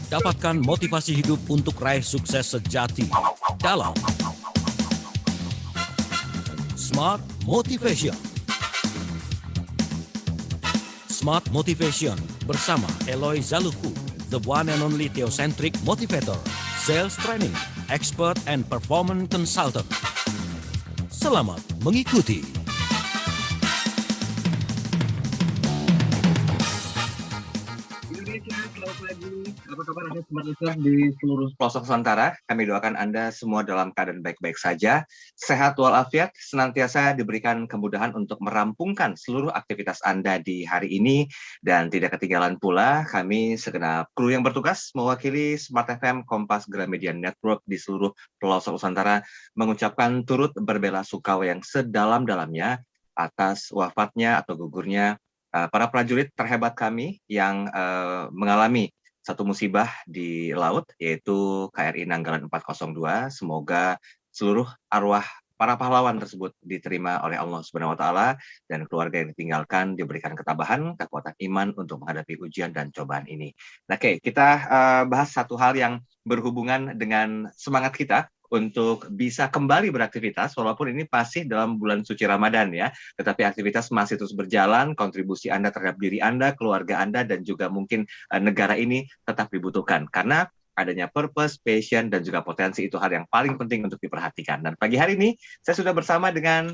Dapatkan motivasi hidup untuk raih sukses sejati dalam Smart Motivation. Smart Motivation bersama Eloy Zaluku, the one and only theocentric motivator, sales training, expert and performance consultant. Selamat mengikuti. Selamat pagi, apa kabar Anda smart listeners di seluruh pelosok Nusantara? Kami doakan Anda semua dalam keadaan baik-baik saja, sehat walafiat, senantiasa diberikan kemudahan untuk merampungkan seluruh aktivitas Anda di hari ini, dan tidak ketinggalan pula kami segenap kru yang bertugas mewakili Smart FM Kompas Gramedia Network di seluruh pelosok Nusantara mengucapkan turut berbela-sungkawa yang sedalam-dalamnya atas wafatnya atau gugurnya para prajurit terhebat kami yang mengalami satu musibah di laut, yaitu KRI Nanggala 402. Semoga seluruh arwah para pahlawan tersebut diterima oleh Allah Subhanahu wa Ta'ala, dan keluarga yang ditinggalkan diberikan ketabahan, kekuatan iman untuk menghadapi ujian dan cobaan ini. Nah, oke, kita bahas satu hal yang berhubungan dengan semangat kita untuk bisa kembali beraktivitas, walaupun ini masih dalam bulan suci Ramadan ya, tetapi aktivitas masih terus berjalan, kontribusi Anda terhadap diri Anda, keluarga Anda, dan juga mungkin negara ini tetap dibutuhkan. Karena adanya purpose, passion, dan juga potensi itu hal yang paling penting untuk diperhatikan. Dan pagi hari ini, saya sudah bersama dengan,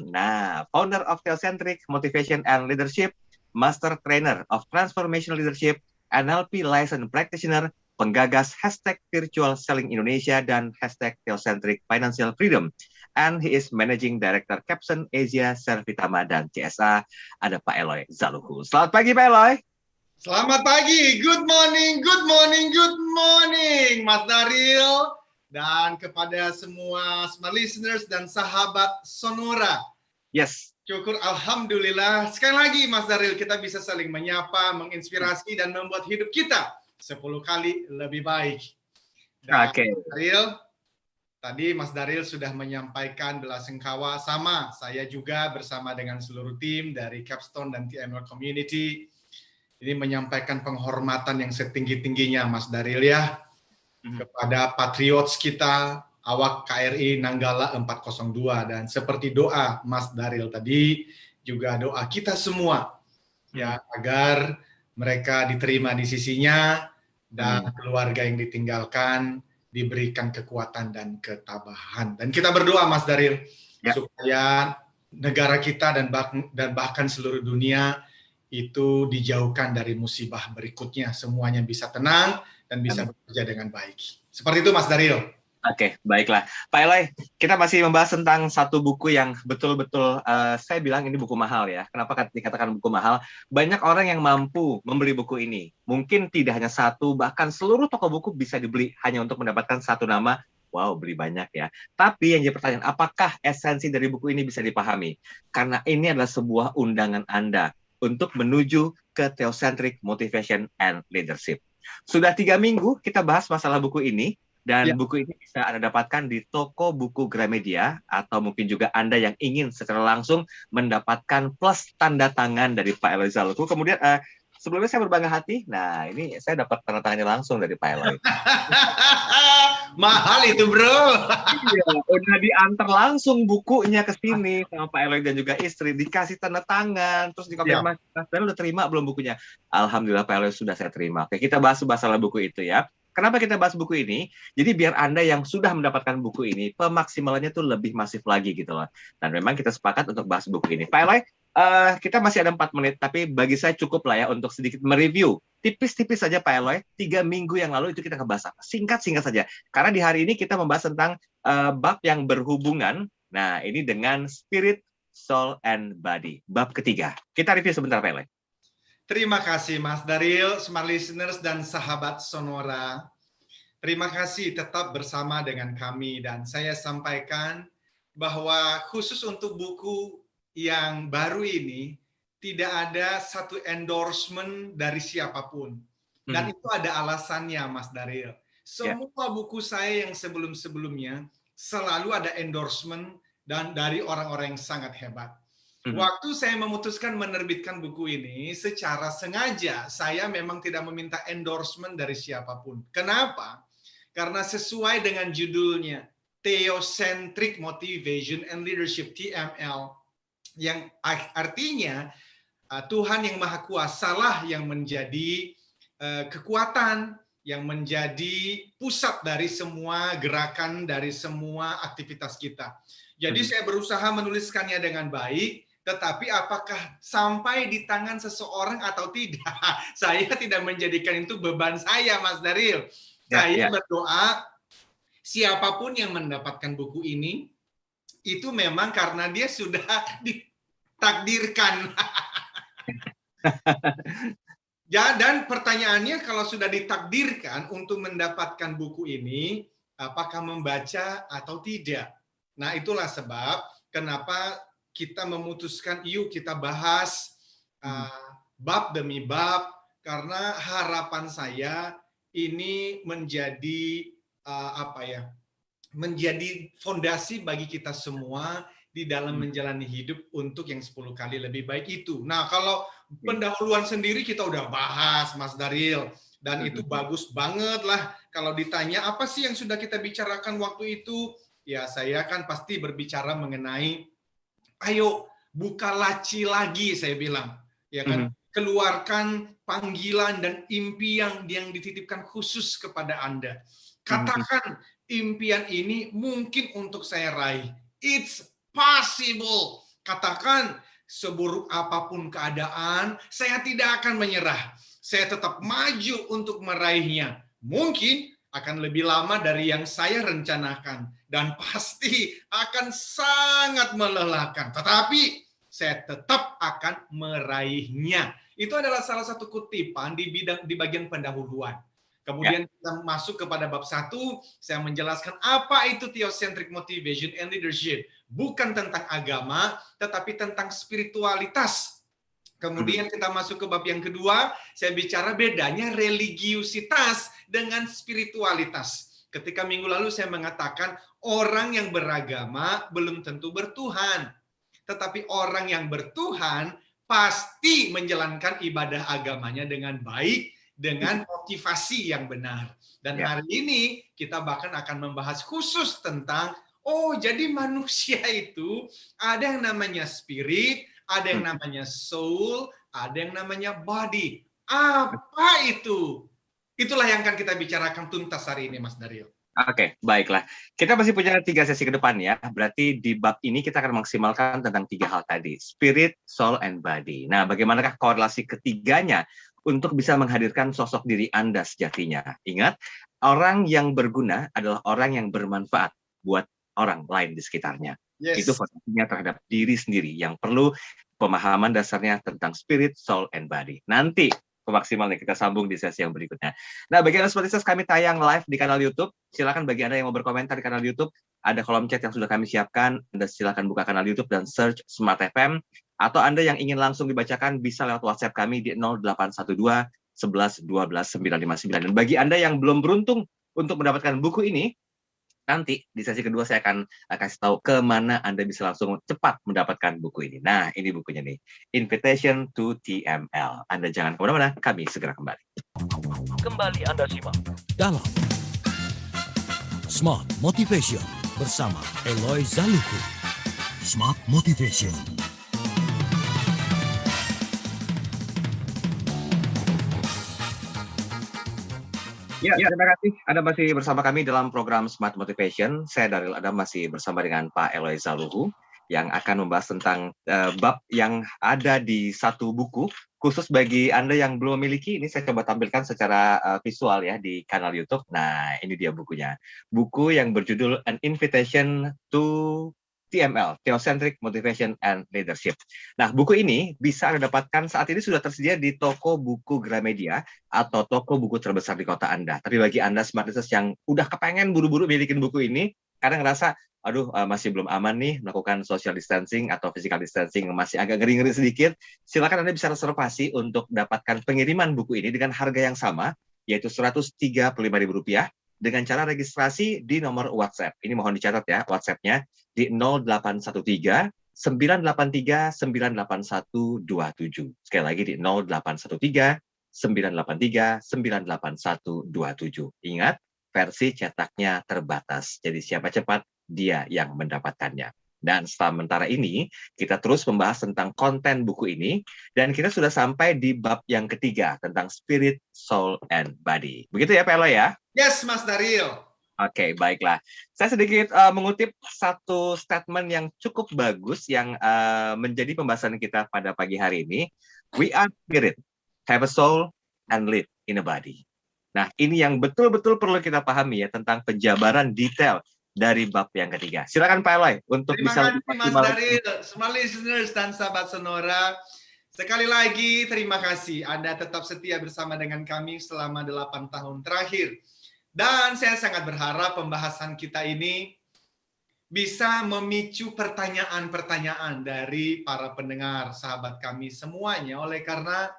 founder of Theocentric Motivation and Leadership, Master Trainer of Transformational Leadership, NLP Licensed Practitioner, penggagas hashtag Virtual Selling Indonesia dan hashtag Theocentric Financial Freedom. And he is Managing Director Capson Asia Servitama dan CSA. Ada Pak Eloy Zaluku. Selamat pagi Pak Eloy. Selamat pagi, good morning, good morning, good morning, Mas Daryl, dan kepada semua smart listeners dan sahabat Sonora. Yes. Syukur Alhamdulillah. Sekali lagi Mas Daryl, kita bisa saling menyapa, menginspirasi, dan membuat hidup kita 10 kali lebih baik. Oke. Daryl, tadi Mas Daryl sudah menyampaikan belasungkawa, sama saya juga bersama dengan seluruh tim dari Capstone dan TML Community. Ini menyampaikan penghormatan yang setinggi-tingginya Mas Daryl ya, kepada patriots kita, awak KRI Nanggala 402, dan seperti doa Mas Daryl tadi, juga doa kita semua ya, agar mereka diterima di sisinya dan keluarga yang ditinggalkan diberikan kekuatan dan ketabahan. Dan kita berdoa Mas Daryl supaya negara kita dan bahkan seluruh dunia itu dijauhkan dari musibah berikutnya, semuanya bisa tenang dan bisa bekerja dengan baik. Seperti itu Mas Daryl. Oke, baiklah. Pak Eloy, kita masih membahas tentang satu buku yang betul-betul saya bilang ini buku mahal ya. Kenapa dikatakan buku mahal? Banyak orang yang mampu membeli buku ini. Mungkin tidak hanya satu, bahkan seluruh toko buku bisa dibeli hanya untuk mendapatkan satu nama. Wow, beli banyak ya. Tapi yang jadi pertanyaan, apakah esensi dari buku ini bisa dipahami? Karena ini adalah sebuah undangan Anda untuk menuju ke Theocentric Motivation and Leadership. Sudah 3 minggu kita bahas masalah buku ini, dan buku ini bisa Anda dapatkan di toko buku Gramedia, atau mungkin juga Anda yang ingin secara langsung mendapatkan plus tanda tangan dari Pak Eloy Zaluku. Kemudian sebelumnya saya berbangga hati, nah ini saya dapat tanda tangannya langsung dari Pak Eloy. Mahal itu bro. Iya, udah diantar langsung bukunya ke sini sama Pak Eloy dan juga istri, dikasih tanda tangan, terus dikonfirmasi, Mas Daryl udah terima belum bukunya? Alhamdulillah Pak Eloy sudah saya terima. Oke, kita bahas masalah buku itu ya. Kenapa kita bahas buku ini? Jadi biar Anda yang sudah mendapatkan buku ini, pemaksimalannya tuh lebih masif lagi gitu loh. Dan memang kita sepakat untuk bahas buku ini. Pak Eloy, kita masih ada 4 menit, tapi bagi saya cukup lah ya untuk sedikit mereview. Tipis-tipis saja Pak Eloy, 3 minggu yang lalu itu kita ngebahas apa? Singkat-singkat saja. Karena di hari ini kita membahas tentang bab yang berhubungan, nah ini dengan spirit, soul, and body. Bab ketiga. Kita review sebentar Pak Eloy. Terima kasih Mas Daryl, smart listeners dan sahabat Sonora. Terima kasih tetap bersama dengan kami, dan saya sampaikan bahwa khusus untuk buku yang baru ini tidak ada satu endorsement dari siapapun. Dan itu ada alasannya Mas Daryl. Semua buku saya yang sebelum-sebelumnya selalu ada endorsement dan dari orang-orang yang sangat hebat. Waktu saya memutuskan menerbitkan buku ini, secara sengaja saya memang tidak meminta endorsement dari siapapun. Kenapa? Karena sesuai dengan judulnya, Theocentric Motivation and Leadership, TML, yang artinya Tuhan yang Maha Kuasalah yang menjadi kekuatan, yang menjadi pusat dari semua gerakan, dari semua aktivitas kita. Jadi saya berusaha menuliskannya dengan baik, tetapi apakah sampai di tangan seseorang atau tidak, saya tidak menjadikan itu beban saya, Mas Daril. Saya berdoa, siapapun yang mendapatkan buku ini, itu memang karena dia sudah ditakdirkan. Ya, dan pertanyaannya, kalau sudah ditakdirkan untuk mendapatkan buku ini, apakah membaca atau tidak? Nah, itulah sebab kenapa kita memutuskan, yuk kita bahas bab demi bab, karena harapan saya ini menjadi menjadi fondasi bagi kita semua di dalam menjalani hidup untuk yang 10 kali lebih baik itu. Nah, kalau pendahuluan sendiri kita udah bahas, Mas Daril, dan itu bagus banget lah. Kalau ditanya apa sih yang sudah kita bicarakan waktu itu, ya saya kan pasti berbicara mengenai, ayo buka laci lagi, saya bilang, ya kan, keluarkan panggilan dan impian yang dititipkan khusus kepada Anda. Katakan impian ini mungkin untuk saya raih. It's possible. Katakan, seburuk apapun keadaan, saya tidak akan menyerah. Saya tetap maju untuk meraihnya. Mungkin akan lebih lama dari yang saya rencanakan. Dan pasti akan sangat melelahkan. Tetapi saya tetap akan meraihnya. Itu adalah salah satu kutipan di bagian pendahuluan. Kemudian kita masuk kepada bab 1, saya menjelaskan apa itu Theocentric Motivation and Leadership. Bukan tentang agama, tetapi tentang spiritualitas. Kemudian kita masuk ke bab yang kedua, saya bicara bedanya religiusitas dengan spiritualitas. Ketika minggu lalu saya mengatakan, orang yang beragama belum tentu bertuhan. Tetapi orang yang bertuhan pasti menjalankan ibadah agamanya dengan baik, dengan motivasi yang benar. Dan hari ini kita bahkan akan membahas khusus tentang, jadi manusia itu ada yang namanya spirit, ada yang namanya soul, ada yang namanya body. Apa itu? Itulah yang akan kita bicarakan tuntas hari ini, Mas Daril. Oke, baiklah. Kita masih punya 3 sesi ke depan ya. Berarti di bab ini kita akan maksimalkan tentang 3 hal tadi. Spirit, soul, and body. Nah, bagaimanakah korelasi ketiganya untuk bisa menghadirkan sosok diri Anda sejatinya? Ingat, orang yang berguna adalah orang yang bermanfaat buat orang lain di sekitarnya. Itu fondasinya terhadap diri sendiri yang perlu pemahaman dasarnya tentang spirit, soul, and body. Nanti maksimalnya kita sambung di sesi yang berikutnya. Nah, bagi Anda seperti kami tayang live di kanal YouTube. Silakan bagi Anda yang mau berkomentar di kanal YouTube, ada kolom chat yang sudah kami siapkan. Anda silakan buka kanal YouTube dan search Smart FM. Atau Anda yang ingin langsung dibacakan bisa lewat WhatsApp kami di 0812 11 12 959. Dan bagi Anda yang belum beruntung untuk mendapatkan buku ini, nanti di sesi kedua saya akan kasih tahu kemana Anda bisa langsung cepat mendapatkan buku ini. Nah, ini bukunya nih, Invitation to TML. Anda jangan kemana-mana, kami segera kembali. Kembali Anda simak dalam Smart Motivation bersama Eloy Zaluku. Smart Motivation. Ya, terima kasih. Anda masih bersama kami dalam program Smart Motivation. Saya Daril Adam masih bersama dengan Pak Eloy Zaluku yang akan membahas tentang bab yang ada di satu buku. Khusus bagi Anda yang belum memiliki, ini saya coba tampilkan secara visual ya di kanal YouTube. Nah, ini dia bukunya. Buku yang berjudul An Invitation to TML, Theocentric Motivation and Leadership. Nah, buku ini bisa Anda dapatkan saat ini sudah tersedia di toko buku Gramedia atau toko buku terbesar di kota Anda. Tapi bagi Anda smart listeners yang udah kepengen buru-buru milikin buku ini, kadang ngerasa, masih belum aman nih melakukan social distancing atau physical distancing, masih agak ngeri-ngeri sedikit, silakan Anda bisa reservasi untuk dapatkan pengiriman buku ini dengan harga yang sama, yaitu Rp135.000, dengan cara registrasi di nomor WhatsApp. Ini mohon dicatat ya, WhatsApp-nya di 0813 983 981 27. Sekali lagi di 0813 983 981 27. Ingat, versi cetaknya terbatas. Jadi siapa cepat, dia yang mendapatkannya. Dan sementara ini, kita terus membahas tentang konten buku ini, dan kita sudah sampai di bab yang ketiga, tentang spirit, soul, and body. Begitu ya, Pak Eloy ya? Yes, Mas Daryl. Oke, baiklah. Saya sedikit mengutip satu statement yang cukup bagus yang menjadi pembahasan kita pada pagi hari ini. We are spirit, have a soul, and live in a body. Nah, ini yang betul-betul perlu kita pahami ya, tentang penjabaran detail dari bab yang ketiga. Silakan Pak Eloy untuk bisa Terima kasih Mas Daryl, semua listeners dan sahabat Sonora. Sekali lagi terima kasih Anda tetap setia bersama dengan kami selama 8 tahun terakhir. Dan saya sangat berharap pembahasan kita ini bisa memicu pertanyaan-pertanyaan dari para pendengar, sahabat kami semuanya. Oleh karena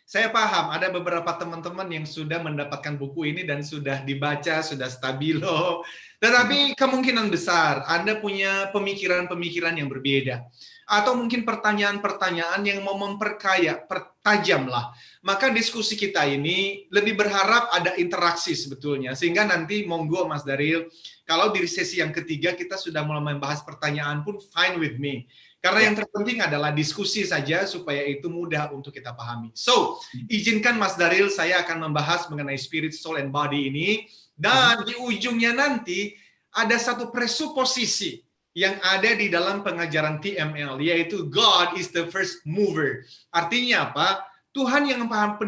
saya paham ada beberapa teman-teman yang sudah mendapatkan buku ini dan sudah dibaca, sudah stabilo. Tetapi kemungkinan besar Anda punya pemikiran-pemikiran yang berbeda. Atau mungkin pertanyaan-pertanyaan yang mau memperkaya, pertajamlah. Maka diskusi kita ini lebih berharap ada interaksi sebetulnya. Sehingga nanti monggo Mas Daryl, kalau di sesi yang ketiga kita sudah mulai membahas pertanyaan pun fine with me. Karena yang terpenting adalah diskusi saja supaya itu mudah untuk kita pahami. So, izinkan Mas Daryl, saya akan membahas mengenai spirit, soul, and body ini. Dan di ujungnya nanti ada satu presuposisi yang ada di dalam pengajaran TML, yaitu God is the first mover. Artinya apa? Tuhan yang maha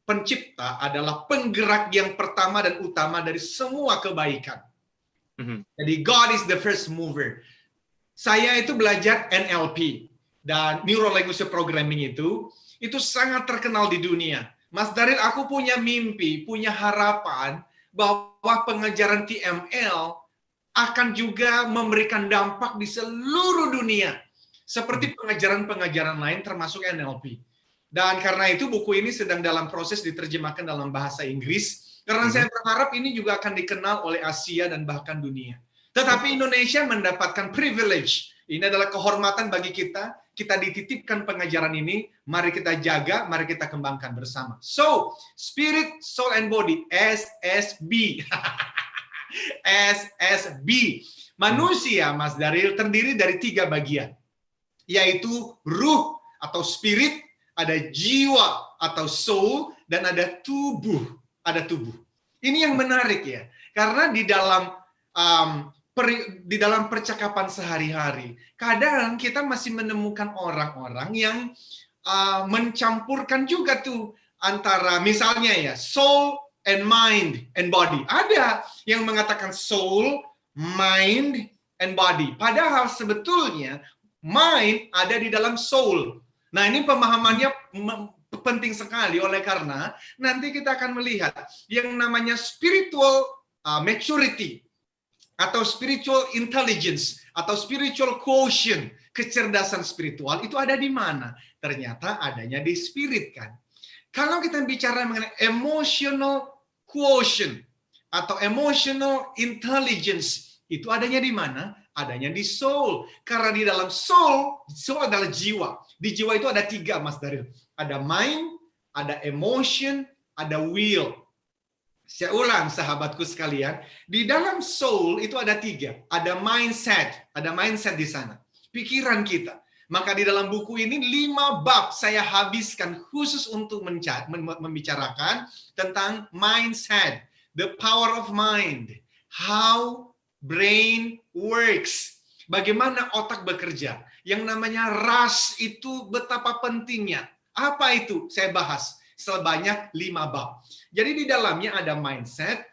pencipta adalah penggerak yang pertama dan utama dari semua kebaikan. Jadi God is the first mover. Saya itu belajar NLP dan Neuro Linguistic Programming itu sangat terkenal di dunia. Mas Daryl, aku punya mimpi, punya harapan bahwa pengajaran TML akan juga memberikan dampak di seluruh dunia. Seperti pengajaran-pengajaran lain termasuk NLP. Dan karena itu buku ini sedang dalam proses diterjemahkan dalam bahasa Inggris. Karena saya berharap ini juga akan dikenal oleh Asia dan bahkan dunia. Tetapi Indonesia mendapatkan privilege. Ini adalah kehormatan bagi kita. Kita dititipkan pengajaran ini. Mari kita jaga, mari kita kembangkan bersama. So, Spirit, Soul, and Body, SSB. SSB. Manusia, Mas Daryl, terdiri dari 3 bagian. Yaitu ruh atau spirit, ada jiwa atau soul, dan ada tubuh. Ada tubuh. Ini yang menarik ya. Karena di dalam percakapan sehari-hari, kadang kita masih menemukan orang-orang yang mencampurkan juga tuh antara misalnya ya soul and mind and body. Ada yang mengatakan soul, mind, and body. Padahal sebetulnya mind ada di dalam soul. Nah, ini pemahamannya penting sekali oleh karena nanti kita akan melihat yang namanya spiritual maturity atau spiritual intelligence atau spiritual quotient, kecerdasan spiritual itu ada di mana? Ternyata adanya di spirit kan. Kalau kita bicara mengenai emotional quotient atau emotional intelligence itu adanya di mana? Adanya di soul. Karena di dalam soul adalah jiwa. Di jiwa itu ada 3, Mas Daryl. Ada mind, ada emotion, ada will. Saya ulang sahabatku sekalian, di dalam soul itu ada 3. Ada mindset di sana. Pikiran kita. Maka di dalam buku ini 5 bab saya habiskan khusus untuk membicarakan tentang mindset, the power of mind, how brain works, bagaimana otak bekerja. Yang namanya RAS itu betapa pentingnya. Apa itu? Saya bahas sebanyak 5 bab. Jadi di dalamnya ada mindset,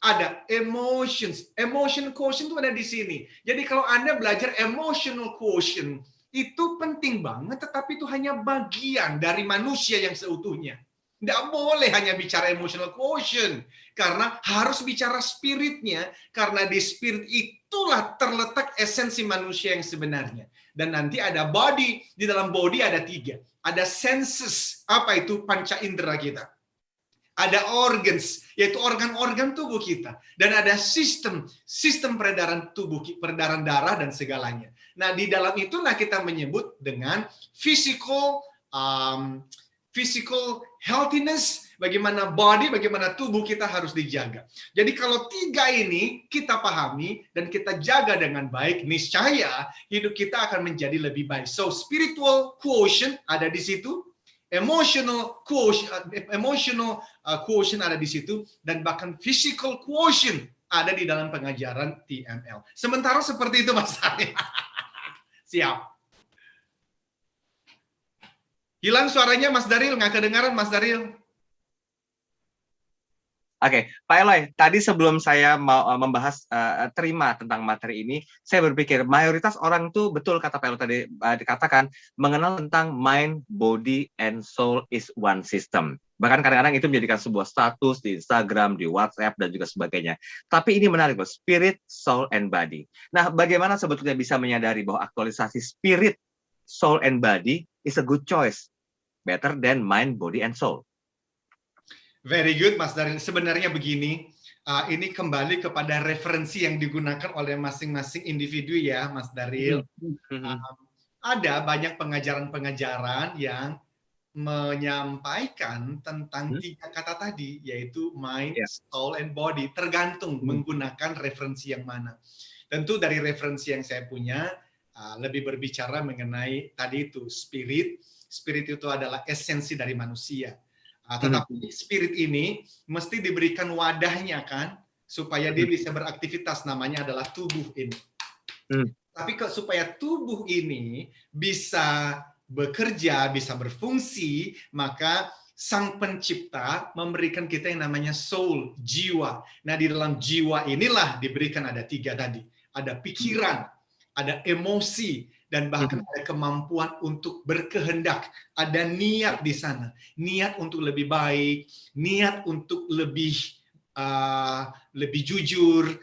ada emotions. Emotion quotient itu ada di sini. Jadi kalau Anda belajar emotional quotient, itu penting banget, tetapi itu hanya bagian dari manusia yang seutuhnya. Tidak boleh hanya bicara emotional quotient, karena harus bicara spiritnya, karena di spirit itulah terletak esensi manusia yang sebenarnya. Dan nanti ada body, di dalam body ada 3. Ada senses, apa itu? Panca indera kita. Ada organs, yaitu organ-organ tubuh kita. Dan ada sistem peredaran tubuh, peredaran darah dan segalanya. Nah, di dalam itulah kita menyebut dengan physical healthiness, bagaimana body, bagaimana tubuh kita harus dijaga. Jadi kalau 3 ini kita pahami dan kita jaga dengan baik, niscaya hidup kita akan menjadi lebih baik. So spiritual quotient ada di situ, emotional quotient ada di situ, dan bahkan physical quotient ada di dalam pengajaran TML. Sementara seperti itu, Mas Daril. Siap. Hilang suaranya Mas Daril, nggak kedengaran Mas Daril. Oke, Pak Eloy, tadi sebelum saya mau membahas terima tentang materi ini, saya berpikir mayoritas orang tuh betul kata Pak Eloy tadi dikatakan mengenal tentang mind, body, and soul is one system. Bahkan kadang-kadang itu menjadikan sebuah status di Instagram, di WhatsApp, dan juga sebagainya. Tapi ini menarik, loh, spirit, soul, and body. Nah, bagaimana sebetulnya bisa menyadari bahwa aktualisasi spirit, soul, and body is a good choice, better than mind, body, and soul? Very good, Mas Daril. Sebenarnya begini, ini kembali kepada referensi yang digunakan oleh masing-masing individu ya, Mas Daril. Ada banyak pengajaran-pengajaran yang menyampaikan tentang 3 kata tadi, yaitu mind, soul, and body. Tergantung menggunakan referensi yang mana. Tentu dari referensi yang saya punya, lebih berbicara mengenai tadi itu, spirit. Spirit itu adalah esensi dari manusia. Tetapi spirit ini mesti diberikan wadahnya kan, supaya dia bisa beraktivitas, namanya adalah tubuh ini. Tapi supaya tubuh ini bisa bekerja, bisa berfungsi, maka Sang Pencipta memberikan kita yang namanya soul, jiwa. Nah, di dalam jiwa inilah diberikan ada 3 tadi. Ada pikiran, ada emosi, dan bahkan ada kemampuan untuk berkehendak. Ada niat di sana. Niat untuk lebih baik, niat untuk lebih jujur.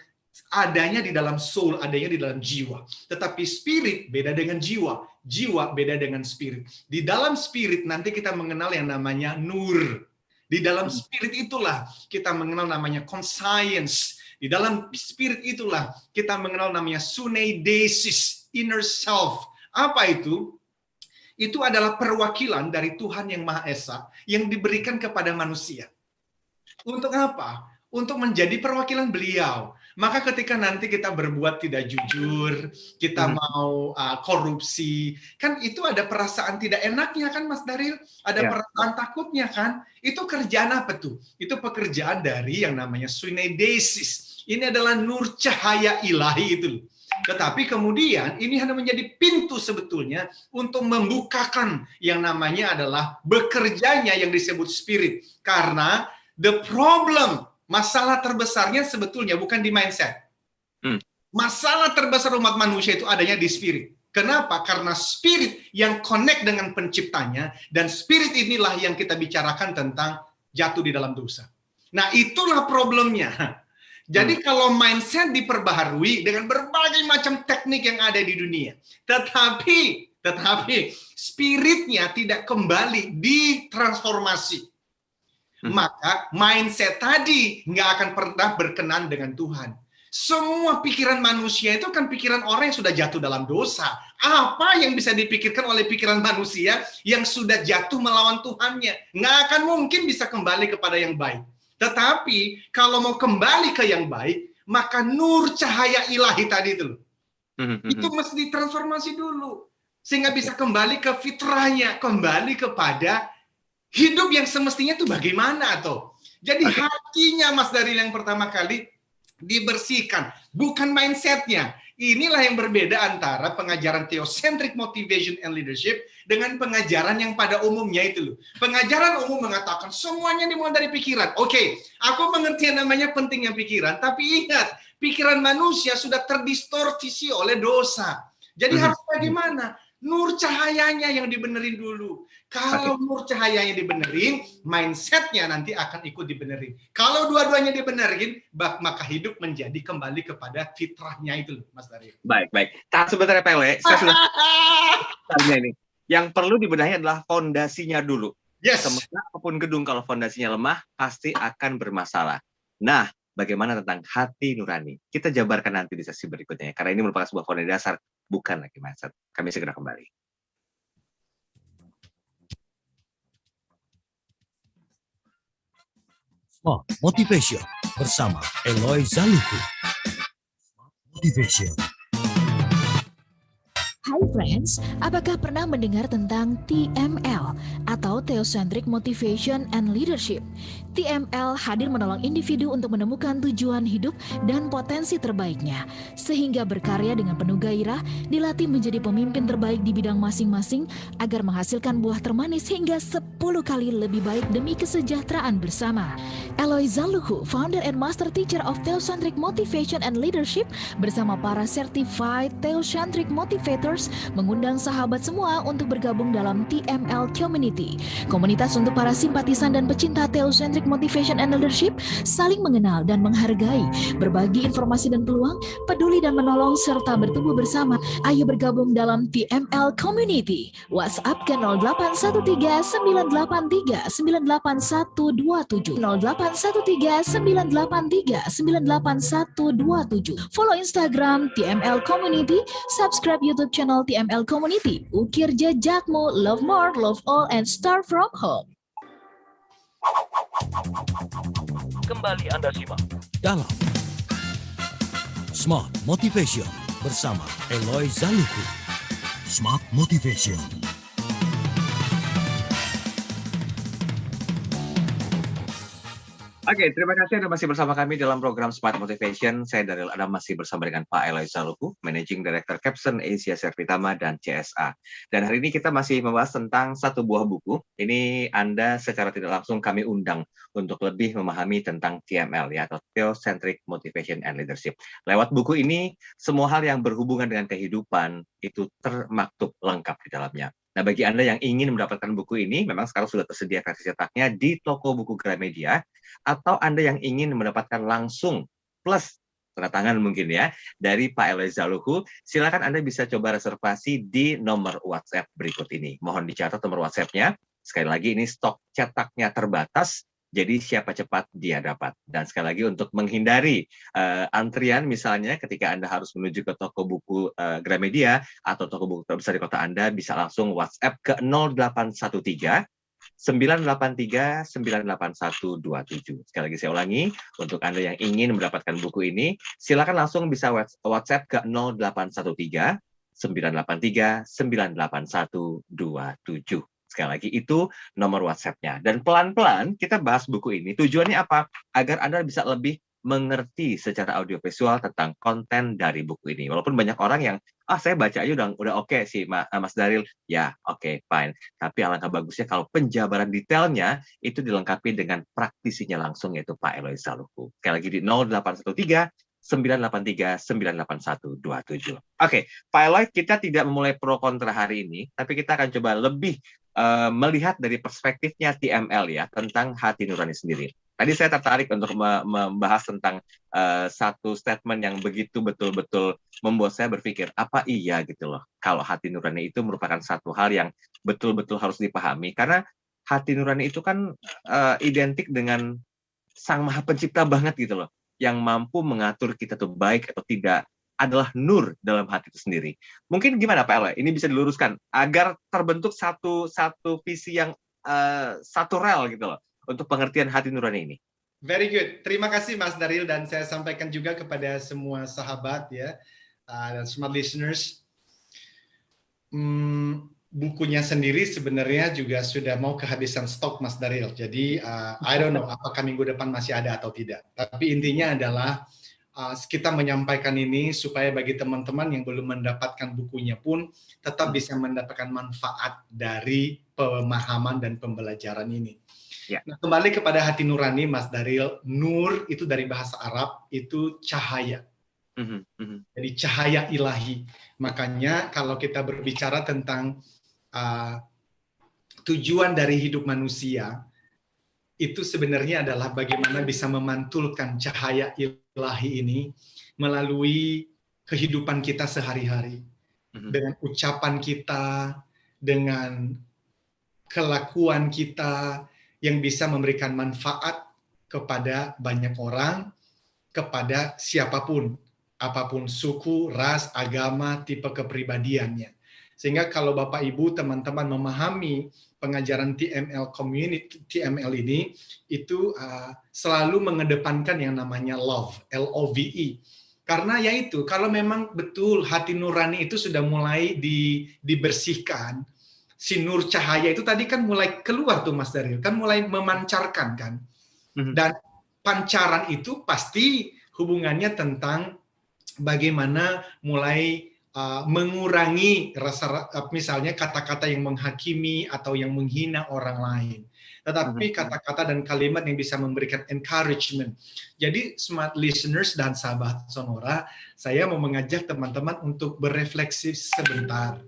Adanya di dalam soul, adanya di dalam jiwa. Tetapi spirit beda dengan jiwa. Jiwa beda dengan spirit. Di dalam spirit nanti kita mengenal yang namanya nur. Di dalam spirit itulah kita mengenal namanya conscience. Di dalam spirit itulah kita mengenal namanya suneidesis, inner self. Apa itu? Itu adalah perwakilan dari Tuhan yang Maha Esa yang diberikan kepada manusia. Untuk apa? Untuk menjadi perwakilan beliau. Maka ketika nanti kita berbuat tidak jujur, kita mau korupsi, kan itu ada perasaan tidak enaknya kan Mas Daril? Ada perasaan takutnya kan? Itu kerjaan apa tuh? Itu pekerjaan dari yang namanya suneidesis. Ini adalah nur cahaya ilahi itu. Tetapi kemudian ini hanya menjadi pintu sebetulnya untuk membukakan yang namanya adalah bekerjanya yang disebut spirit. Karena the problem, masalah terbesarnya sebetulnya bukan di mindset. Masalah terbesar umat manusia itu adanya di spirit. Kenapa? Karena spirit yang connect dengan penciptanya, dan spirit inilah yang kita bicarakan tentang jatuh di dalam dosa. Nah, itulah problemnya. Jadi kalau mindset diperbaharui dengan berbagai macam teknik yang ada di dunia, tetapi spiritnya tidak kembali ditransformasi, maka mindset tadi nggak akan pernah berkenan dengan Tuhan. Semua pikiran manusia itu kan pikiran orang yang sudah jatuh dalam dosa. Apa yang bisa dipikirkan oleh pikiran manusia yang sudah jatuh melawan Tuhannya? Nggak akan mungkin bisa kembali kepada yang baik. Tetapi kalau mau kembali ke yang baik, maka nur cahaya ilahi tadi itu mesti ditransformasi dulu. Sehingga bisa kembali ke fitrahnya, kembali kepada hidup yang semestinya itu bagaimana toh. Jadi hatinya Mas Daril yang pertama kali dibersihkan, bukan mindsetnya. Inilah yang berbeda antara pengajaran theocentric motivation and leadership dengan pengajaran yang pada umumnya itu loh. Pengajaran umum mengatakan semuanya dimulai dari pikiran. Oke, aku mengerti yang namanya pentingnya pikiran, tapi ingat, pikiran manusia sudah terdistorsi oleh dosa. Jadi harus bagaimana? Nur cahayanya yang dibenerin dulu. Kalau nur cahayanya dibenerin, mindsetnya nanti akan ikut dibenerin. Kalau dua-duanya dibenerin, maka hidup menjadi kembali kepada fitrahnya itu, Mas Daril. Baik. Tahan sebentar Pak Eloy. Saya sudah ini. Yang perlu dibenahi adalah fondasinya dulu. Yes. Semua apapun gedung kalau fondasinya lemah pasti akan bermasalah. Nah, bagaimana tentang hati nurani. Kita jabarkan nanti di sesi berikutnya, karena ini merupakan sebuah fondasi dasar, bukan lagi mindset. Kami segera kembali. Smart Motivation bersama Eloy Zaluku. Motivation. Hai friends, apakah pernah mendengar tentang TML atau Theocentric Motivation and Leadership? TML hadir menolong individu untuk menemukan tujuan hidup dan potensi terbaiknya, sehingga berkarya dengan penuh gairah, dilatih menjadi pemimpin terbaik di bidang masing-masing agar menghasilkan buah termanis hingga 10 kali lebih baik demi kesejahteraan bersama. Eloy Zaluku, founder and master teacher of Theocentric Motivation and Leadership, bersama para certified Theocentric motivators, mengundang sahabat semua untuk bergabung dalam TML Community, komunitas untuk para simpatisan dan pecinta Theocentric Motivation and Leadership, saling mengenal dan menghargai, berbagi informasi dan peluang, peduli dan menolong, serta bertumbuh bersama. Ayo bergabung dalam TML Community. WhatsApp ke 0813-983-98127, 0813-983-98127. Follow Instagram TML Community, subscribe YouTube channel TML Community. Ukir jejakmu, love more, love all, and start from home. Kembali Anda simak dalam Smart Motivation bersama Eloy Zaluku. Smart Motivation. Oke, terima kasih Anda masih bersama kami dalam program Smart Motivation. Saya Daryl Adam, masih bersama dengan Pak Eloy Zaluku, Managing Director Capstone Asia Servitama dan CSA. Dan hari ini kita masih membahas tentang satu buah buku. Ini Anda secara tidak langsung kami undang untuk lebih memahami tentang TML, ya, atau Theocentric Motivation and Leadership. Lewat buku ini, semua hal yang berhubungan dengan kehidupan itu termaktub lengkap di dalamnya. Nah, bagi Anda yang ingin mendapatkan buku ini, memang sekarang sudah tersedia versi cetaknya di toko buku Gramedia, atau Anda yang ingin mendapatkan langsung plus tanda tangan mungkin ya dari Pak Eloy Zaluku, silakan Anda bisa coba reservasi di nomor WhatsApp berikut ini. Mohon dicatat nomor WhatsApp-nya. Sekali lagi, ini stok cetaknya terbatas, jadi siapa cepat dia dapat. Dan sekali lagi, untuk menghindari antrian misalnya ketika Anda harus menuju ke toko buku Gramedia atau toko buku terbesar di kota Anda, bisa langsung WhatsApp ke 0813 983 98127. Sekali lagi saya ulangi, untuk Anda yang ingin mendapatkan buku ini, silakan langsung bisa WhatsApp ke 0813 983 98127. Sekali lagi, itu nomor WhatsApp-nya. Dan pelan-pelan kita bahas buku ini. Tujuannya apa? Agar Anda bisa lebih mengerti secara audiovisual tentang konten dari buku ini. Walaupun banyak orang yang, saya baca aja udah oke sih, Mas Daryl. Ya, oke, fine. Tapi alangkah bagusnya kalau penjabaran detailnya itu dilengkapi dengan praktisinya langsung, yaitu Pak Eloy Zaluku. Sekali lagi di 0813 983 98127. Oke, Pak Eloy, kita tidak memulai pro kontra hari ini, tapi kita akan coba lebih melihat dari perspektifnya TML, ya, tentang hati nurani sendiri. Tadi saya tertarik untuk membahas tentang satu statement yang begitu betul-betul membuat saya berpikir, apa iya gitu loh, kalau hati nurani itu merupakan satu hal yang betul-betul harus dipahami. Karena hati nurani itu kan identik dengan Sang Maha Pencipta banget gitu loh, yang mampu mengatur kita tuh baik atau tidak, adalah nur dalam hati itu sendiri. Mungkin gimana Pak Eloy? Ini bisa diluruskan agar terbentuk satu visi yang satu rel gitu loh untuk pengertian hati nurani ini. Very good. Terima kasih Mas Daryl, dan saya sampaikan juga kepada semua sahabat ya dan smart listeners. Bukunya sendiri sebenarnya juga sudah mau kehabisan stok Mas Daryl. Jadi I don't know apakah minggu depan masih ada atau tidak. Tapi intinya adalah kita menyampaikan ini supaya bagi teman-teman yang belum mendapatkan bukunya pun tetap bisa mendapatkan manfaat dari pemahaman dan pembelajaran ini. Ya. Nah, kembali kepada hati nurani, Mas Daryl, nur itu dari bahasa Arab itu cahaya. Jadi cahaya ilahi. Makanya kalau kita berbicara tentang tujuan dari hidup manusia, itu sebenarnya adalah bagaimana bisa memantulkan cahaya ilahi ini melalui kehidupan kita sehari-hari. Dengan ucapan kita, dengan kelakuan kita yang bisa memberikan manfaat kepada banyak orang kepada siapapun, apapun suku, ras, agama, tipe kepribadiannya. Sehingga kalau Bapak Ibu teman-teman memahami pengajaran TML community, TML ini itu selalu mengedepankan yang namanya love, LOVE. Karena yaitu kalau memang betul hati nurani itu sudah mulai dibersihkan, si nur cahaya itu tadi kan mulai keluar tuh Mas Daryl, kan mulai memancarkan kan. Dan pancaran itu pasti hubungannya tentang bagaimana mulai mengurangi rasa, misalnya kata-kata yang menghakimi atau yang menghina orang lain. Tetapi kata-kata dan kalimat yang bisa memberikan encouragement. Jadi smart listeners dan sahabat Sonora, saya mau mengajak teman-teman untuk berefleksi sebentar.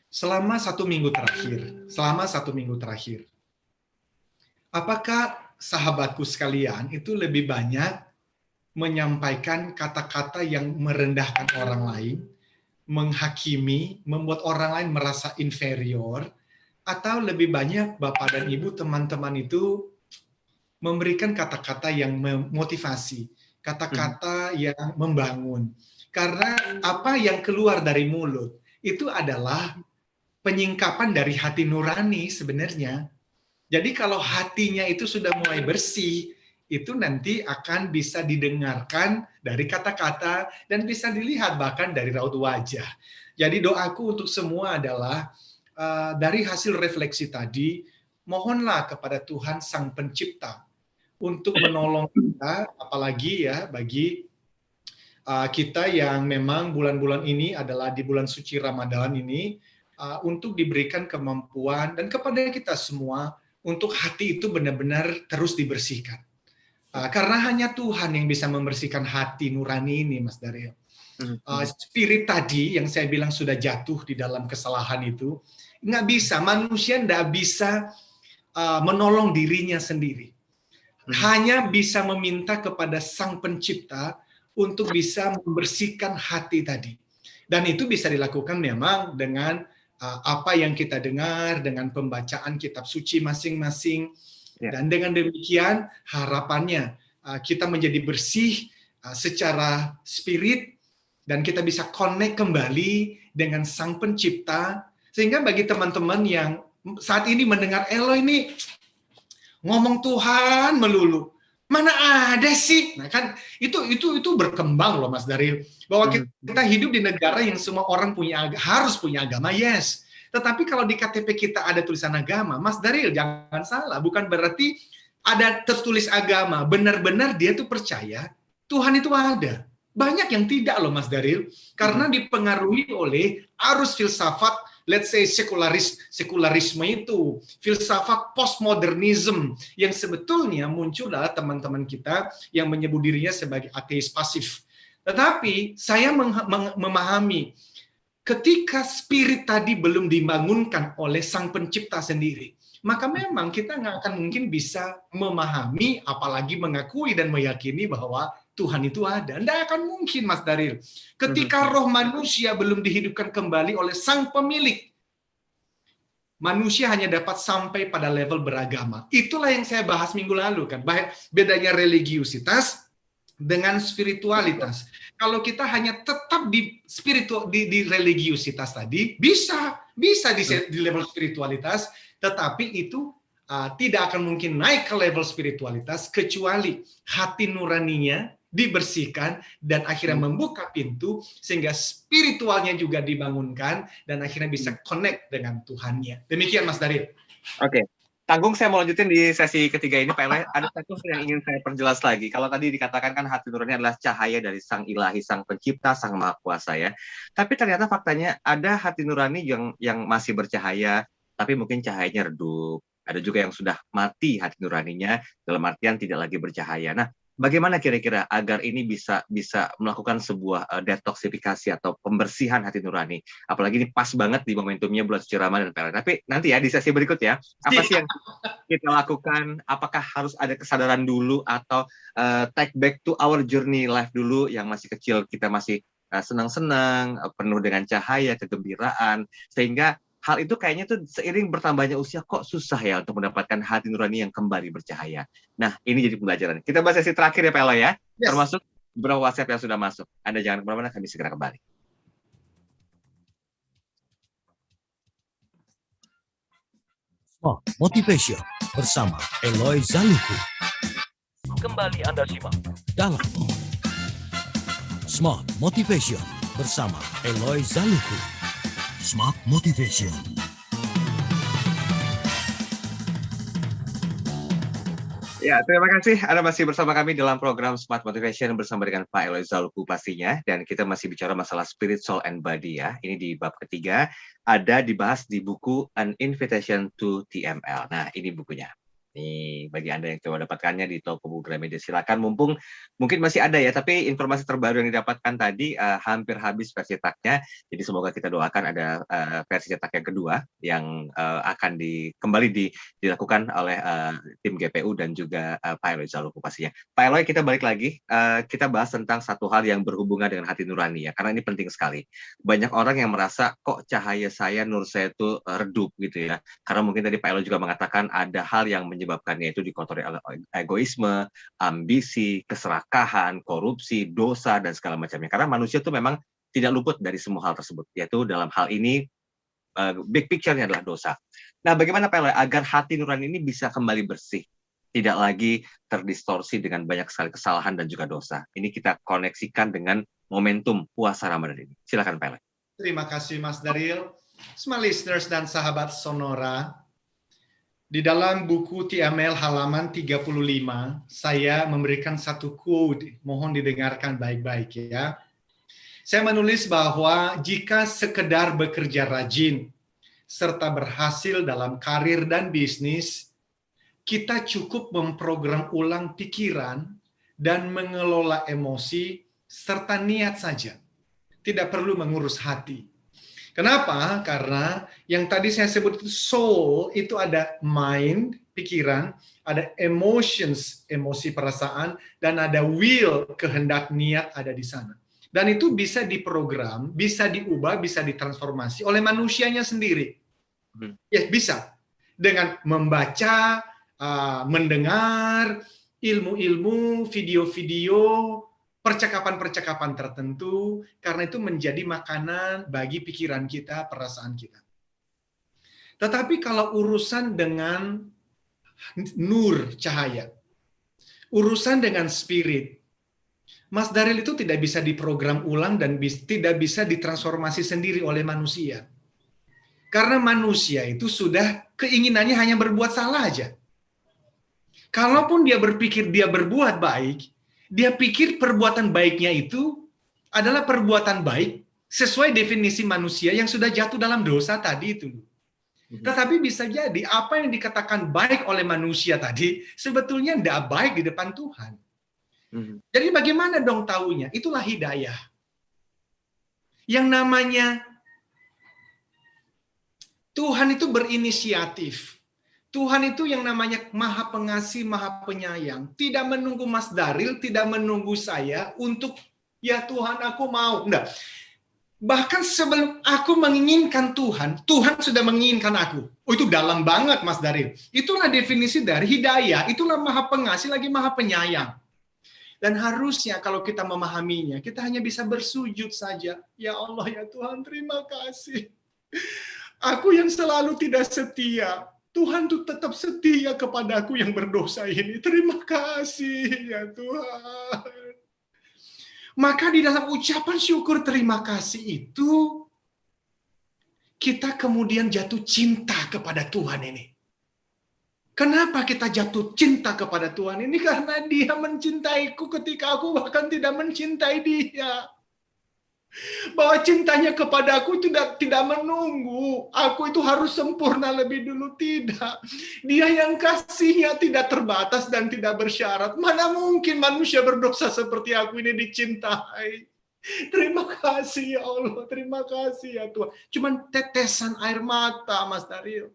Selama satu minggu terakhir, apakah sahabatku sekalian itu lebih banyak menyampaikan kata-kata yang merendahkan orang lain, menghakimi, membuat orang lain merasa inferior, atau lebih banyak Bapak dan Ibu teman-teman itu memberikan kata-kata yang memotivasi, kata-kata yang membangun. Karena apa yang keluar dari mulut itu adalah penyingkapan dari hati nurani sebenarnya. Jadi kalau hatinya itu sudah mulai bersih, itu nanti akan bisa didengarkan dari kata-kata dan bisa dilihat bahkan dari raut wajah. Jadi doaku untuk semua adalah dari hasil refleksi tadi, mohonlah kepada Tuhan Sang Pencipta untuk menolong kita, apalagi ya bagi kita yang memang bulan-bulan ini adalah di bulan suci Ramadan ini, untuk diberikan kemampuan dan kepada kita semua untuk hati itu benar-benar terus dibersihkan. Karena hanya Tuhan yang bisa membersihkan hati nurani ini, Mas Daryl. Spirit tadi yang saya bilang sudah jatuh di dalam kesalahan itu, nggak bisa, manusia nggak bisa menolong dirinya sendiri. Hanya bisa meminta kepada Sang Pencipta untuk bisa membersihkan hati tadi. Dan itu bisa dilakukan memang dengan apa yang kita dengar, dengan pembacaan kitab suci masing-masing. Dan dengan demikian harapannya kita menjadi bersih secara spirit dan kita bisa connect kembali dengan Sang Pencipta. Sehingga bagi teman-teman yang saat ini mendengar Elo ini ngomong Tuhan melulu, mana ada sih? Nah kan itu berkembang loh Mas Daryl, bahwa kita hidup di negara yang semua orang harus punya agama, yes. Tetapi kalau di KTP kita ada tulisan agama, Mas Daryl jangan salah, bukan berarti ada tertulis agama, benar-benar dia tuh percaya Tuhan itu ada. Banyak yang tidak loh Mas Daryl, karena dipengaruhi oleh arus filsafat, let's say sekularisme itu, filsafat postmodernism yang sebetulnya muncul adalah teman-teman kita yang menyebut dirinya sebagai ateis pasif. Tetapi saya memahami ketika spirit tadi belum dibangunkan oleh Sang Pencipta sendiri, maka memang kita nggak akan mungkin bisa memahami, apalagi mengakui dan meyakini bahwa Tuhan itu ada. Tidak akan mungkin, Mas Daryl. Ketika roh manusia belum dihidupkan kembali oleh Sang Pemilik, manusia hanya dapat sampai pada level beragama. Itulah yang saya bahas minggu lalu kan. Bedanya religiusitas dengan spiritualitas. Kalau kita hanya tetap di religiusitas tadi, bisa di level spiritualitas, tetapi itu tidak akan mungkin naik ke level spiritualitas kecuali hati nuraninya dibersihkan dan akhirnya membuka pintu sehingga spiritualnya juga dibangunkan dan akhirnya bisa connect dengan Tuhannya. Demikian Mas Daryl. Oke. Tanggung, saya mau lanjutin di sesi ketiga ini, Pak Ele. Ada satu yang ingin saya perjelas lagi. Kalau tadi dikatakan kan hati nurani adalah cahaya dari Sang Ilahi, Sang Pencipta, Sang Maha Kuasa ya. Tapi ternyata faktanya ada hati nurani yang masih bercahaya, tapi mungkin cahayanya redup. Ada juga yang sudah mati hati nuraninya, dalam artian tidak lagi bercahaya. Nah, bagaimana kira-kira agar ini bisa melakukan sebuah detoksifikasi atau pembersihan hati nurani? Apalagi ini pas banget di momentumnya bulan suci Ramadan. Tapi nanti ya di sesi berikut ya, apa sih yang kita lakukan? Apakah harus ada kesadaran dulu atau take back to our journey life dulu yang masih kecil, kita masih senang-senang, penuh dengan cahaya, kegembiraan, sehingga hal itu kayaknya tuh seiring bertambahnya usia kok susah ya untuk mendapatkan hati nurani yang kembali bercahaya. Nah, ini jadi pembelajaran. Kita bahas sesi terakhir ya Pak Eloy ya, Yes. termasuk beberapa WhatsApp yang sudah masuk. Anda jangan kemana-mana, kami segera kembali. Smart Motivation bersama Eloy Zaluku. Kembali Anda simak dalam Smart Motivation bersama Eloy Zaluku. Smart Motivation. Ya, terima kasih Anda masih bersama kami dalam program Smart Motivation bersama dengan Pak Eloy Zaluku pastinya. Dan kita masih bicara masalah spirit, soul, and body ya. Ini di bab ketiga, ada dibahas di buku An Invitation to TML. Nah, ini bukunya. Nih, bagi Anda yang coba dapatkannya di toko buku Gramedia, silakan. Mumpung mungkin masih ada ya, tapi informasi terbaru yang didapatkan tadi hampir habis versi cetaknya. Jadi semoga kita doakan ada versi cetak yang kedua yang akan kembali dilakukan oleh tim GPU dan juga Pak Eloy Zaluku pastinya. Pak Eloy, kita balik lagi. Kita bahas tentang satu hal yang berhubungan dengan hati nurani ya, karena ini penting sekali. Banyak orang yang merasa kok cahaya saya, nur saya itu redup gitu ya. Karena mungkin tadi Pak Eloy juga mengatakan ada hal yang menyebabkannya itu dikotori oleh egoisme, ambisi, keserakahan, korupsi, dosa, dan segala macamnya. Karena manusia itu memang tidak luput dari semua hal tersebut. Yaitu dalam hal ini, big picture-nya adalah dosa. Nah, bagaimana Pak Eloy agar hati nurani ini bisa kembali bersih? Tidak lagi terdistorsi dengan banyak sekali kesalahan dan juga dosa. Ini kita koneksikan dengan momentum puasa Ramadan ini. Silakan Pak Eloy. Terima kasih Mas Daryl. Semua listeners dan sahabat Sonora, di dalam buku TML halaman 35, saya memberikan satu quote, mohon didengarkan baik-baik ya. Saya menulis bahwa jika sekedar bekerja rajin, serta berhasil dalam karir dan bisnis, kita cukup memprogram ulang pikiran dan mengelola emosi serta niat saja. Tidak perlu mengurus hati. Kenapa? Karena yang tadi saya sebut itu soul, itu ada mind, pikiran, ada emotions, emosi perasaan, dan ada will, kehendak niat ada di sana. Dan itu bisa diprogram, bisa diubah, bisa ditransformasi oleh manusianya sendiri. Ya, bisa. Dengan membaca, mendengar, ilmu-ilmu, video-video, percakapan-percakapan tertentu, karena itu menjadi makanan bagi pikiran kita, perasaan kita. Tetapi kalau urusan dengan nur, cahaya, urusan dengan spirit, Mas Daryl, itu tidak bisa diprogram ulang dan tidak bisa ditransformasi sendiri oleh manusia. Karena manusia itu sudah keinginannya hanya berbuat salah aja. Kalaupun dia berpikir dia berbuat baik, dia pikir perbuatan baiknya itu adalah perbuatan baik sesuai definisi manusia yang sudah jatuh dalam dosa tadi itu. Tetapi bisa jadi apa yang dikatakan baik oleh manusia tadi sebetulnya tidak baik di depan Tuhan. Jadi bagaimana dong taunya? Itulah hidayah. Yang namanya Tuhan itu berinisiatif. Tuhan itu yang namanya Maha Pengasih, Maha Penyayang. Tidak menunggu Mas Daryl, tidak menunggu saya untuk, ya Tuhan aku mau. Enggak. Bahkan sebelum aku menginginkan Tuhan, Tuhan sudah menginginkan aku. Oh, itu dalam banget Mas Daryl. Itulah definisi dari hidayah. Itulah Maha Pengasih lagi Maha Penyayang. Dan harusnya kalau kita memahaminya, kita hanya bisa bersujud saja. Ya Allah, ya Tuhan, terima kasih. Aku yang selalu tidak setia, Tuhan tuh tetap setia kepadaku yang berdosa ini. Terima kasih ya Tuhan. Maka di dalam ucapan syukur terima kasih itu, kita kemudian jatuh cinta kepada Tuhan ini. Kenapa kita jatuh cinta kepada Tuhan ini? Karena Dia mencintaiku ketika aku bahkan tidak mencintai Dia. Bahwa cintanya kepadaku tidak menunggu. Aku itu harus sempurna lebih dulu. Tidak. Dia yang kasihnya tidak terbatas dan tidak bersyarat. Mana mungkin manusia berdosa seperti aku ini dicintai. Terima kasih ya Allah. Terima kasih ya Tuhan. Cuman tetesan air mata Mas Daryl.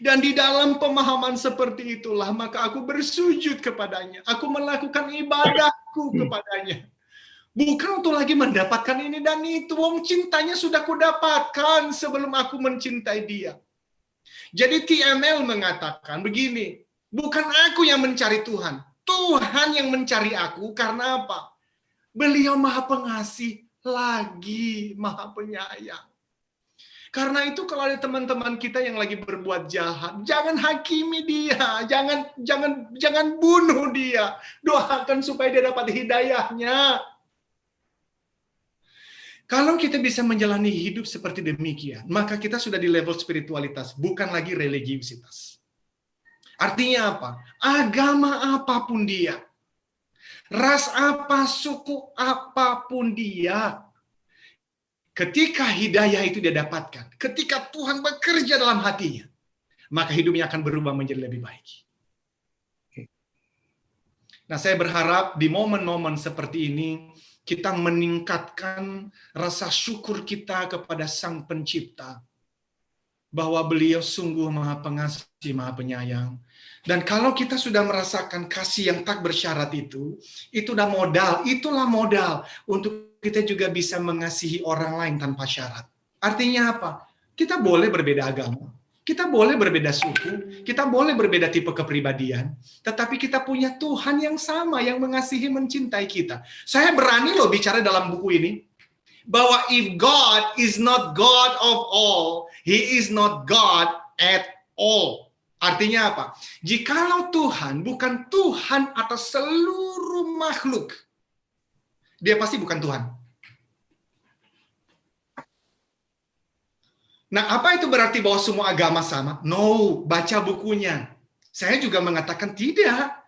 Dan di dalam pemahaman seperti itulah maka aku bersujud kepadanya. Aku melakukan ibadahku kepadanya. Bukan untuk lagi mendapatkan ini dan itu. Wong cintanya sudah kudapatkan sebelum aku mencintai dia. Jadi TML mengatakan begini, bukan aku yang mencari Tuhan. Tuhan yang mencari aku karena apa? Beliau maha pengasih, lagi maha penyayang. Karena itu kalau ada teman-teman kita yang lagi berbuat jahat, jangan hakimi dia, jangan bunuh dia. Doakan supaya dia dapat hidayahnya. Kalau kita bisa menjalani hidup seperti demikian, maka kita sudah di level spiritualitas, bukan lagi religiusitas. Artinya apa? Agama apapun dia, ras apa, suku apapun dia, ketika hidayah itu dia dapatkan, ketika Tuhan bekerja dalam hatinya, maka hidupnya akan berubah menjadi lebih baik. Nah, saya berharap di momen-momen seperti ini, kita meningkatkan rasa syukur kita kepada Sang Pencipta, bahwa beliau sungguh maha pengasih, maha penyayang. Dan kalau kita sudah merasakan kasih yang tak bersyarat itu itulah modal untuk kita juga bisa mengasihi orang lain tanpa syarat. Artinya apa? Kita boleh berbeda agama, kita boleh berbeda suku, kita boleh berbeda tipe kepribadian, tetapi kita punya Tuhan yang sama, yang mengasihi, mencintai kita. Saya berani loh bicara dalam buku ini, bahwa if God is not God of all, He is not God at all. Artinya apa? Jikalau Tuhan bukan Tuhan atas seluruh makhluk, dia pasti bukan Tuhan. Nah, apa itu berarti bahwa semua agama sama? No, baca bukunya. Saya juga mengatakan tidak.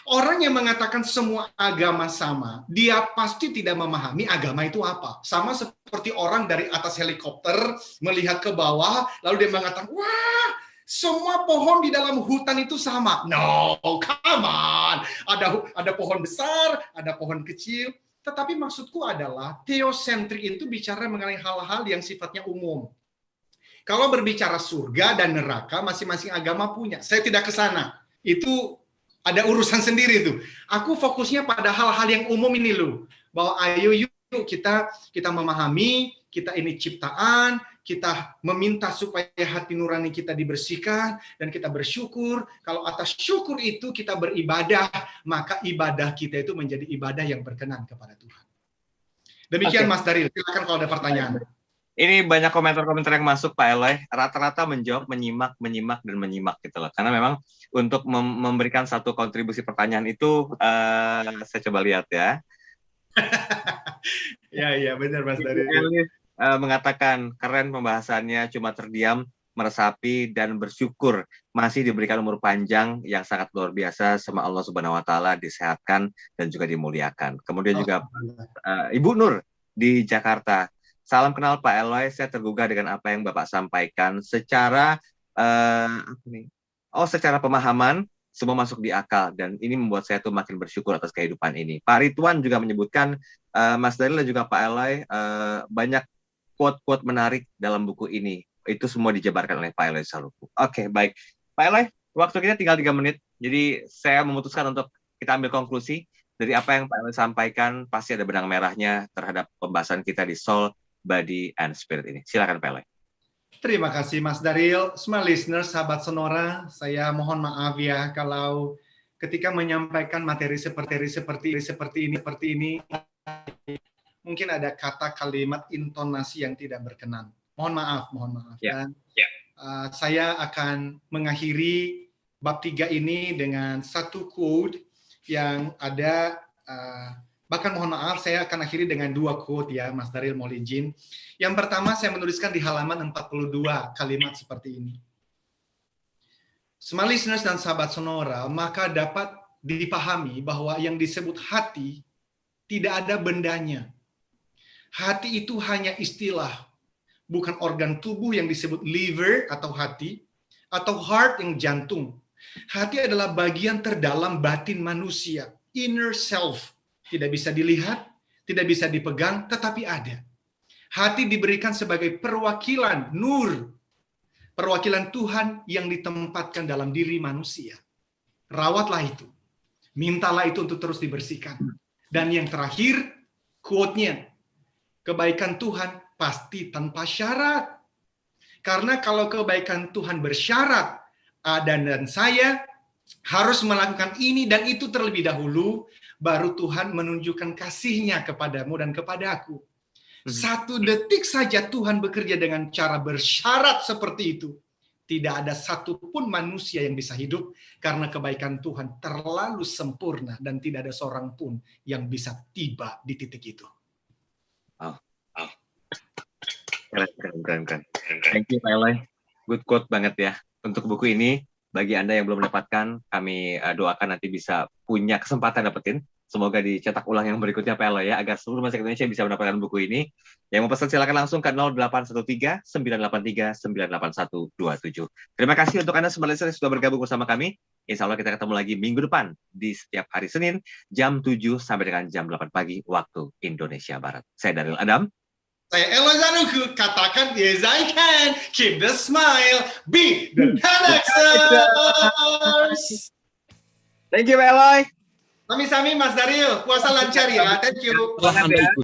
Orang yang mengatakan semua agama sama, dia pasti tidak memahami agama itu apa. Sama seperti orang dari atas helikopter melihat ke bawah, lalu dia mengatakan, wah, semua pohon di dalam hutan itu sama. No, come on. Ada pohon besar, ada pohon kecil. Tetapi maksudku adalah teosentrik itu bicara mengenai hal-hal yang sifatnya umum. Kalau berbicara surga dan neraka, masing-masing agama punya. Saya tidak ke sana. Itu ada urusan sendiri tuh. Aku fokusnya pada hal-hal yang umum ini loh. Bahwa ayo yuk kita memahami, kita ini ciptaan, kita meminta supaya hati nurani kita dibersihkan, dan kita bersyukur. Kalau atas syukur itu kita beribadah, maka ibadah kita itu menjadi ibadah yang berkenan kepada Tuhan. Demikian Mas Daril, silakan kalau ada pertanyaan. Ini banyak komentar-komentar yang masuk Pak Eloy, rata-rata menjawab menyimak gitu loh. Karena memang untuk memberikan satu kontribusi pertanyaan itu saya coba lihat ya. Ya benar Mas Daril. Mengatakan keren pembahasannya, cuma terdiam, meresapi dan bersyukur masih diberikan umur panjang yang sangat luar biasa sama Allah Subhanahu wa taala, disehatkan dan juga dimuliakan. Kemudian juga Ibu Nur di Jakarta. Salam kenal Pak Eloy, saya tergugah dengan apa yang Bapak sampaikan secara secara pemahaman semua masuk di akal, dan ini membuat saya tuh makin bersyukur atas kehidupan ini. Pak Ridwan juga menyebutkan Mas Daril dan juga Pak Eloy banyak quote-quote menarik dalam buku ini. Itu semua dijabarkan oleh Pak Eloy Zaluku. Oke, baik. Pak Eloy, waktu kita tinggal 3 menit. Jadi saya memutuskan untuk kita ambil konklusi dari apa yang Pak Eloy sampaikan. Pasti ada benang merahnya terhadap pembahasan kita di Soul, Body, and Spirit ini. Silakan Pak Eloy. Terima kasih Mas Daril. Semua listeners, sahabat Sonora, saya mohon maaf ya kalau ketika menyampaikan materi seperti ini mungkin ada kata, kalimat, intonasi yang tidak berkenan. Mohon maaf. Yeah. Dan saya akan mengakhiri bab 3 ini dengan satu quote yang ada, bahkan mohon maaf, saya akan akhiri dengan 2 quote ya, Mas Daril mohon izin. Yang pertama saya menuliskan di halaman 42 kalimat seperti ini. Semua listeners dan sahabat Sonora, maka dapat dipahami bahwa yang disebut hati tidak ada bendanya. Hati itu hanya istilah, bukan organ tubuh yang disebut liver atau hati, atau heart yang jantung. Hati adalah bagian terdalam batin manusia, inner self. Tidak bisa dilihat, tidak bisa dipegang, tetapi ada. Hati diberikan sebagai perwakilan nur, perwakilan Tuhan yang ditempatkan dalam diri manusia. Rawatlah itu. Mintalah itu untuk terus dibersihkan. Dan yang terakhir, quote-nya, kebaikan Tuhan pasti tanpa syarat. Karena kalau kebaikan Tuhan bersyarat, Anda dan saya harus melakukan ini dan itu terlebih dahulu, baru Tuhan menunjukkan kasih-Nya kepadamu dan kepadaku. 1 detik saja Tuhan bekerja dengan cara bersyarat seperti itu. Tidak ada satupun manusia yang bisa hidup karena kebaikan Tuhan terlalu sempurna dan tidak ada seorang pun yang bisa tiba di titik itu. Keren. Thank you Pak Eloy. Good quote banget ya. Untuk buku ini, bagi Anda yang belum mendapatkan, kami doakan nanti bisa punya kesempatan dapetin. Semoga dicetak ulang yang berikutnya Pak Eloy ya, agar seluruh masyarakat Indonesia bisa mendapatkan buku ini. Yang mau pesan silakan langsung ke 0813 983 98127. Terima kasih untuk Anda semua listener yang sudah bergabung bersama kami. Insya Allah kita ketemu lagi minggu depan di setiap hari Senin jam 7 sampai dengan jam 8 pagi waktu Indonesia Barat. Saya Daryl Adam. Saya Eloy Zanuku, katakan yes I can, keep the smile, be the 10Xers. Thank you Pak Eloy. Sami-sami Mas Daryl, puasa lancar ya, thank you. Setelah Anda ikuti